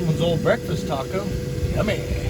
Someone's old breakfast taco. Yummy.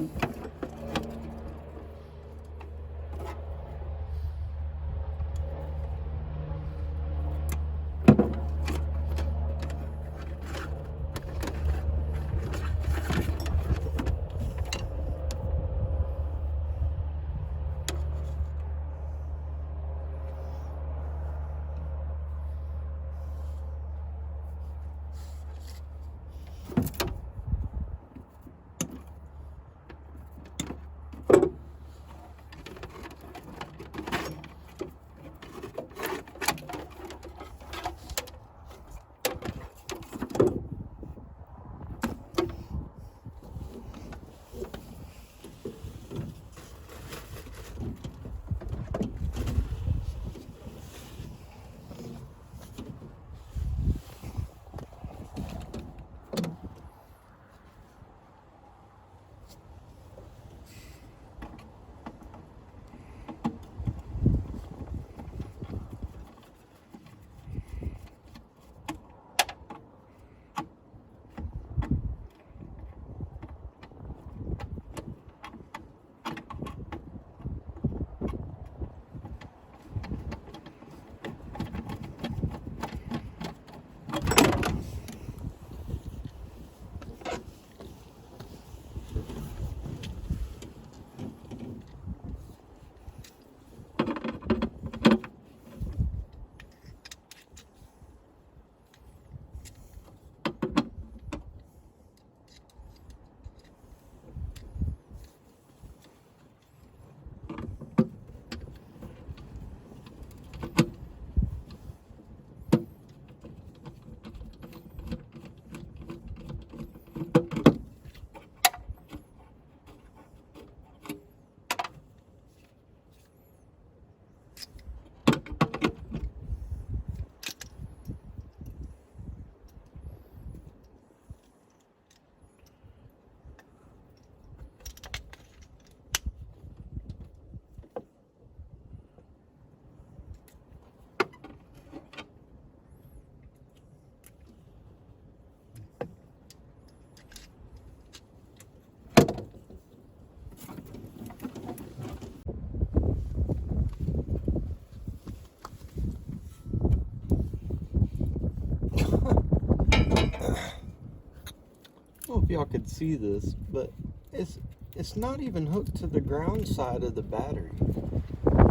don't know if y'all could see this, but it's not even hooked to the ground side of the battery.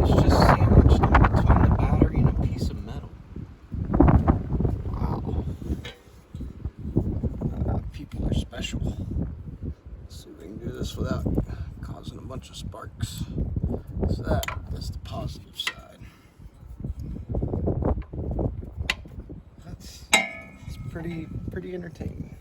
It's just sandwiched in between the battery and a piece of metal. Wow. People are special. Let's see if we can do this without causing a bunch of sparks. So that's the positive side. That's pretty entertaining.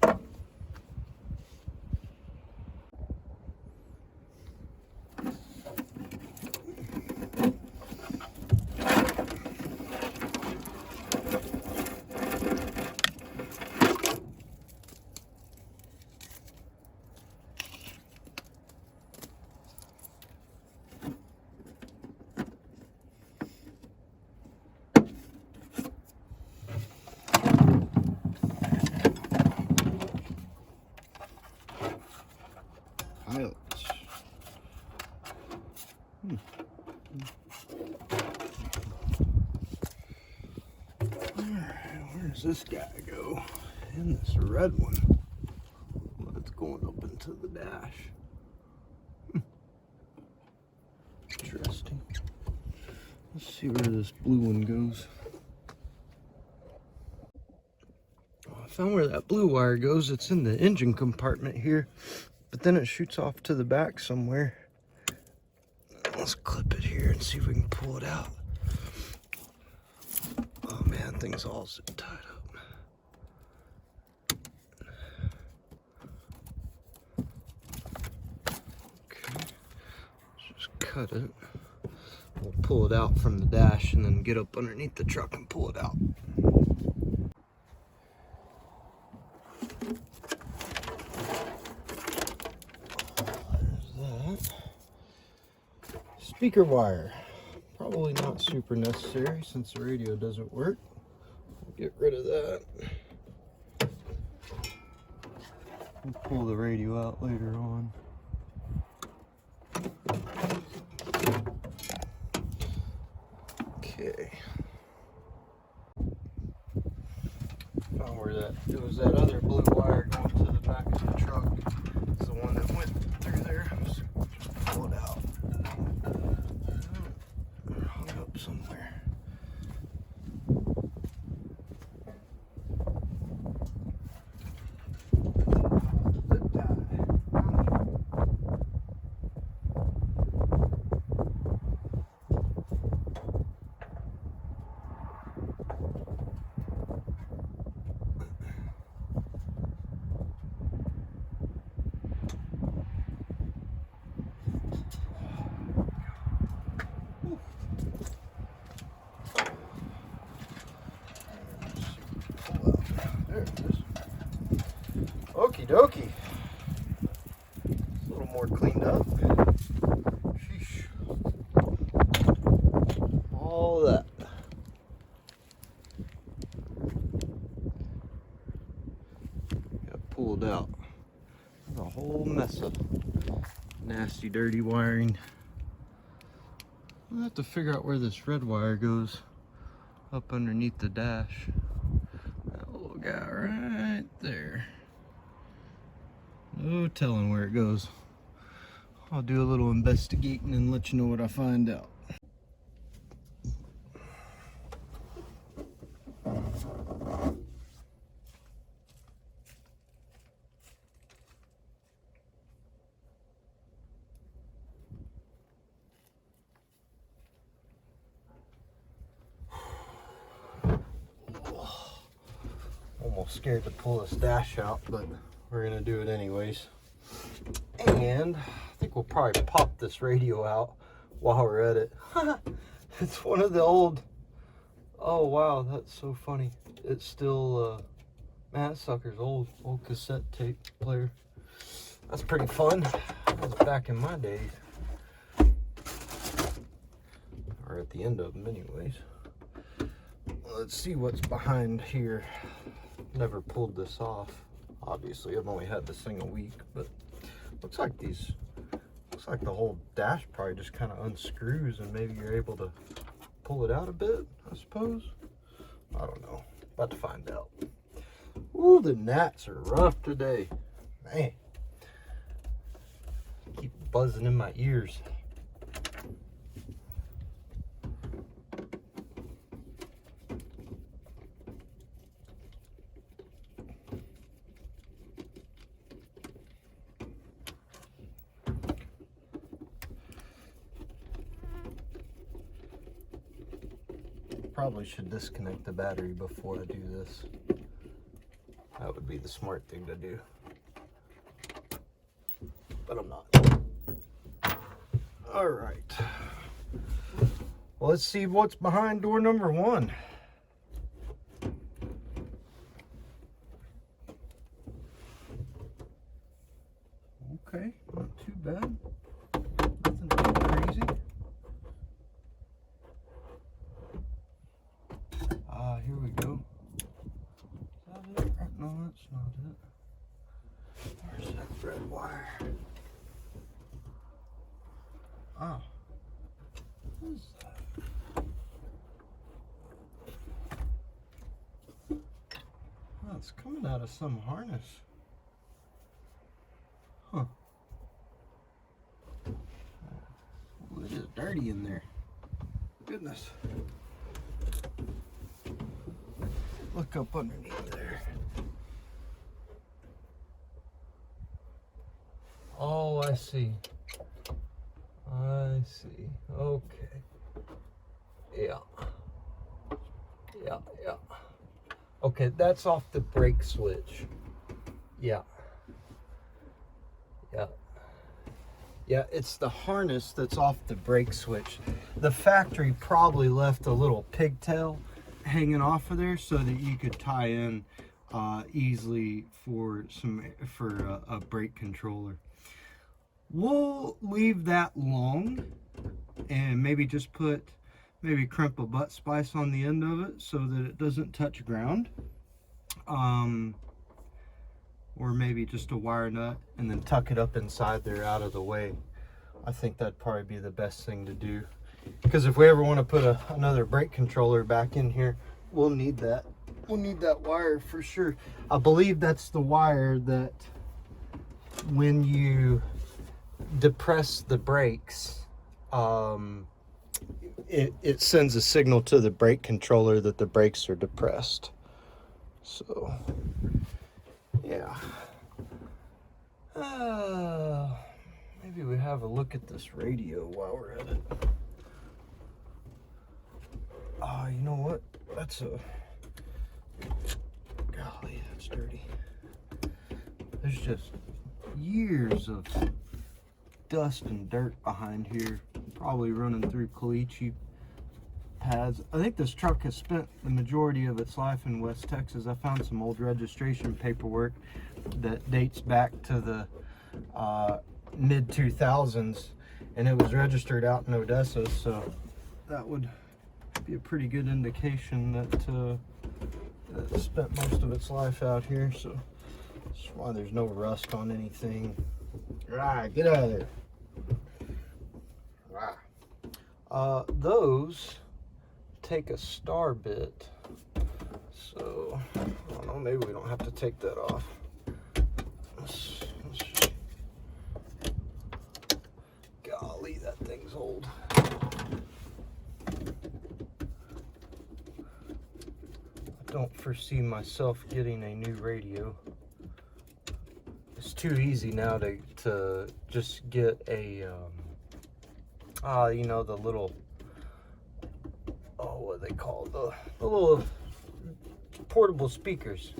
Pilots. Alright, where does this guy go? In this red one. Well, it's going up into the dash. Interesting. Let's see where this blue one goes. I found where that blue wire goes. It's in the engine compartment here, but then it shoots off to the back somewhere. Let's clip it here and see if we can pull it out. Oh man, thing's all zip tied up. Okay, let's just cut it. We'll pull it out from the dash and then get up underneath the truck and pull it out. There's that. Speaker wire. Probably not super necessary since the radio doesn't work. We'll get rid of that. We'll pull the radio out later on. Okie dokie. It's a little more cleaned up. Sheesh. All that. Got pulled out. A whole mess of nasty, dirty wiring. I'll have to figure out where this red wire goes up underneath the dash. That little guy right there. No telling where it goes. I'll do a little investigating and let you know what I find out. Almost scared to pull this dash out, but we're gonna do it anyways. And I think we'll probably pop this radio out while we're at it. It's one of the old, oh wow, that's so funny. It's still, man, that sucker's old cassette tape player. That's pretty fun. That was back in my days. Or at the end of them anyways. Let's see what's behind here. Never pulled this off. Obviously, I've only had this thing a week, but looks like the whole dash probably just kind of unscrews and maybe you're able to pull it out a bit, I suppose. I don't know. About to find out. Ooh, the gnats are rough today. Man. Keep buzzing in my ears. Probably should disconnect the battery before I do this. That would be the smart thing to do. But I'm not. All right. Well, let's see what's behind door number 1. Okay, not too bad. Nothing too crazy. Here we go. Is that it? No, that's not it. Where's that red wire? Ah. What is that? Oh, it's coming out of some harness. Huh. Ooh, it is dirty in there. Goodness. Look up underneath there. Oh, I see. I see. Okay. Yeah. Yeah. Okay, that's off the brake switch. Yeah. Yeah, it's the harness that's off the brake switch. The factory probably left a little pigtail hanging off of there so that you could tie in easily for a brake controller. We'll leave that long and maybe just crimp a butt splice on the end of it so that it doesn't touch ground. Or maybe just a wire nut and then tuck it up inside there out of the way. I think that'd probably be the best thing to do. Because if we ever want to put another brake controller back in here, we'll need that. We'll need that wire for sure. I believe that's the wire that when you depress the brakes, it sends a signal to the brake controller that the brakes are depressed. So, yeah. Maybe we have a look at this radio while we're at it. You know what? That's golly, that's dirty. There's just years of dust and dirt behind here. Probably running through caliche pads. I think this truck has spent the majority of its life in West Texas. I found some old registration paperwork that dates back to the mid 2000s, and it was registered out in Odessa, so that would be a pretty good indication that it spent most of its life out here. So that's why there's no rust on anything. Right, get out of there. Those take a star bit, so I don't know, maybe we don't have to take that off. Let's golly, that thing's old. I don't foresee myself getting a new radio. It's too easy now to just get a you know, the little, oh, what are they called? The little portable speakers.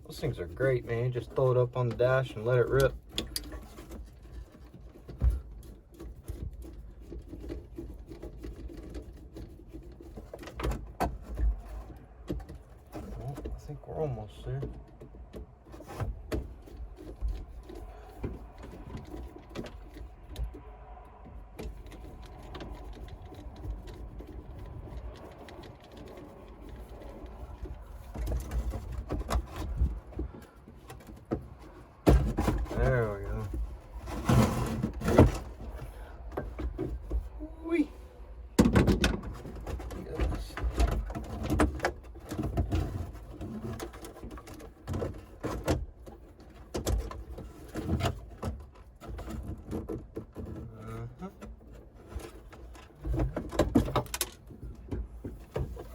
Those things are great, man. You just throw it up on the dash and let it rip. Well, I think we're almost there. There we go. Whee! Goodness.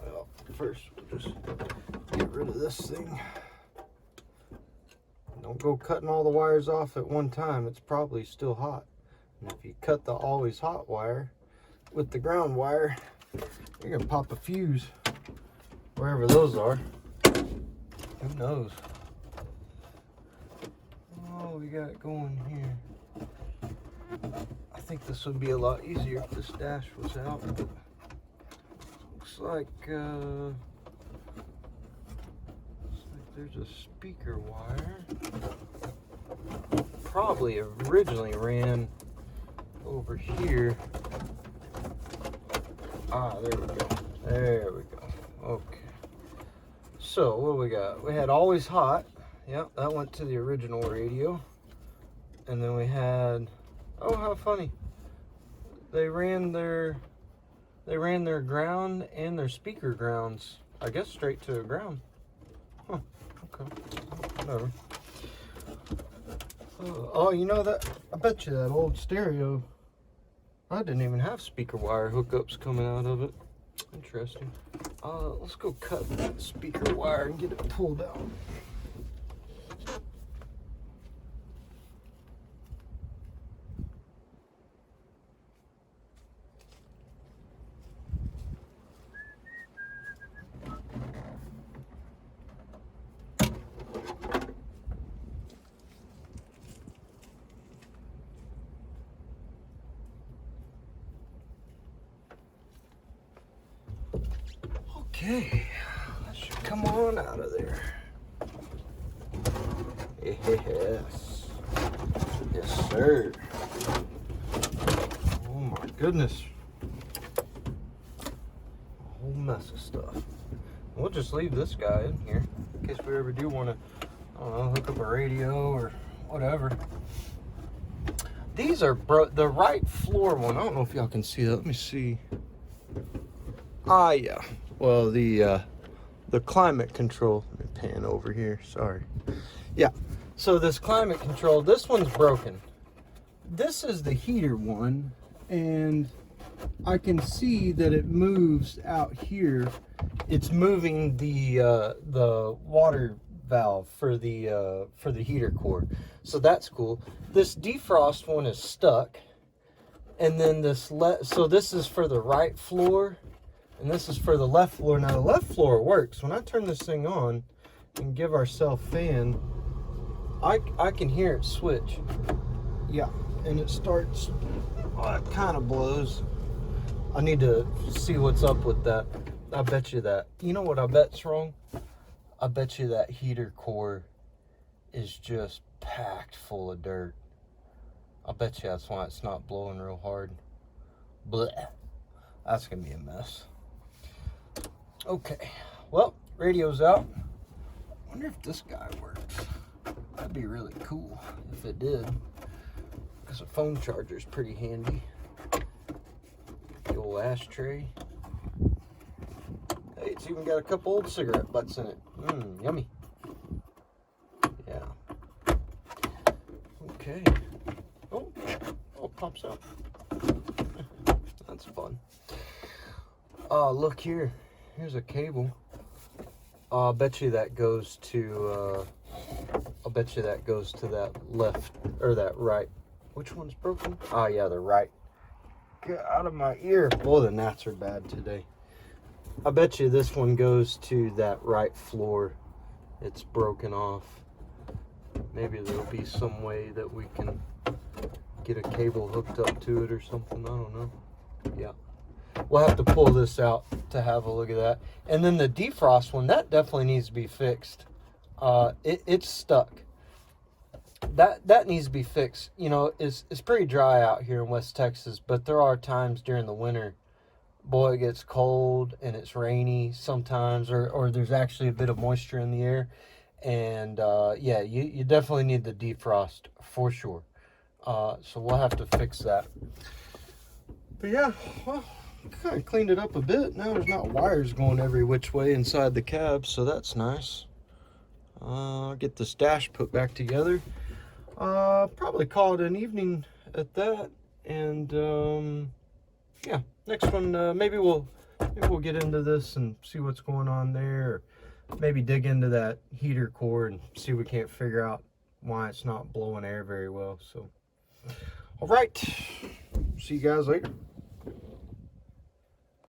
Well, first we'll just get rid of this thing. Don't go cutting all the wires off at one time. It's probably still hot. And if you cut the always hot wire with the ground wire, you're gonna pop a fuse wherever those are. Who knows? Oh, we got it going here. I think this would be a lot easier if this dash was out, but looks like there's a speaker wire. Probably originally ran over here. Ah, there we go. There we go. Okay. So what do we got? We had always hot. Yep, that went to the original radio. And then we had, oh, how funny. They ran their ground and their speaker grounds, I guess, straight to the ground. Huh. Okay, whatever. Oh, you know that, I bet you that old stereo, I didn't even have speaker wire hookups coming out of it. Interesting. Let's go cut that speaker wire and get it pulled out. Okay, that should come on out of there. Yes. Yes, sir. Oh my goodness. A whole mess of stuff. We'll just leave this guy in here in case we ever do want to, I don't know, hook up a radio or whatever. These are the right floor one. I don't know if y'all can see that. Let me see. Ah, yeah. Well, the climate control, let me pan over here, sorry. Yeah, so this climate control, this one's broken. This is the heater one, and I can see that it moves out here. It's moving the water valve for the heater core. So that's cool. This defrost one is stuck. And then so this is for the right floor. And this is for the left floor. Now the left floor works. When I turn this thing on and give ourselves fan, I can hear it switch. Yeah, and it starts, well, it kind of blows. I need to see what's up with that. I bet you that. You know what I bet's wrong? I bet you that heater core is just packed full of dirt. I bet you that's why it's not blowing real hard. Blech. That's gonna be a mess. Okay, well, radio's out. I wonder if this guy works. That'd be really cool if it did, because a phone charger is pretty handy. The old ashtray. Hey, it's even got a couple old cigarette butts in it. Yummy. Yeah. Okay. Oh, it pops out. That's fun. Look here. Here's a cable. I'll bet you that goes to, that left, or that right. Which one's broken? Oh, yeah, the right. Get out of my ear. Boy, the gnats are bad today. I bet you this one goes to that right floor. It's broken off. Maybe there'll be some way that we can get a cable hooked up to it or something. I don't know. Yeah. We'll have to pull this out to have a look at that. And then the defrost one, that definitely needs to be fixed. It's stuck. That needs to be fixed. You know, it's pretty dry out here in West Texas, but there are times during the winter, boy, it gets cold and it's rainy sometimes, or there's actually a bit of moisture in the air. And yeah, you definitely need the defrost for sure. So we'll have to fix that. But yeah, well, kind of cleaned it up a bit. Now there's not wires going every which way inside the cab, so that's nice. I'll get this dash put back together. Probably call it an evening at that. And yeah, next one, maybe we'll get into this and see what's going on there. Or maybe dig into that heater core and see if we can't figure out why it's not blowing air very well. So, all right, see you guys later.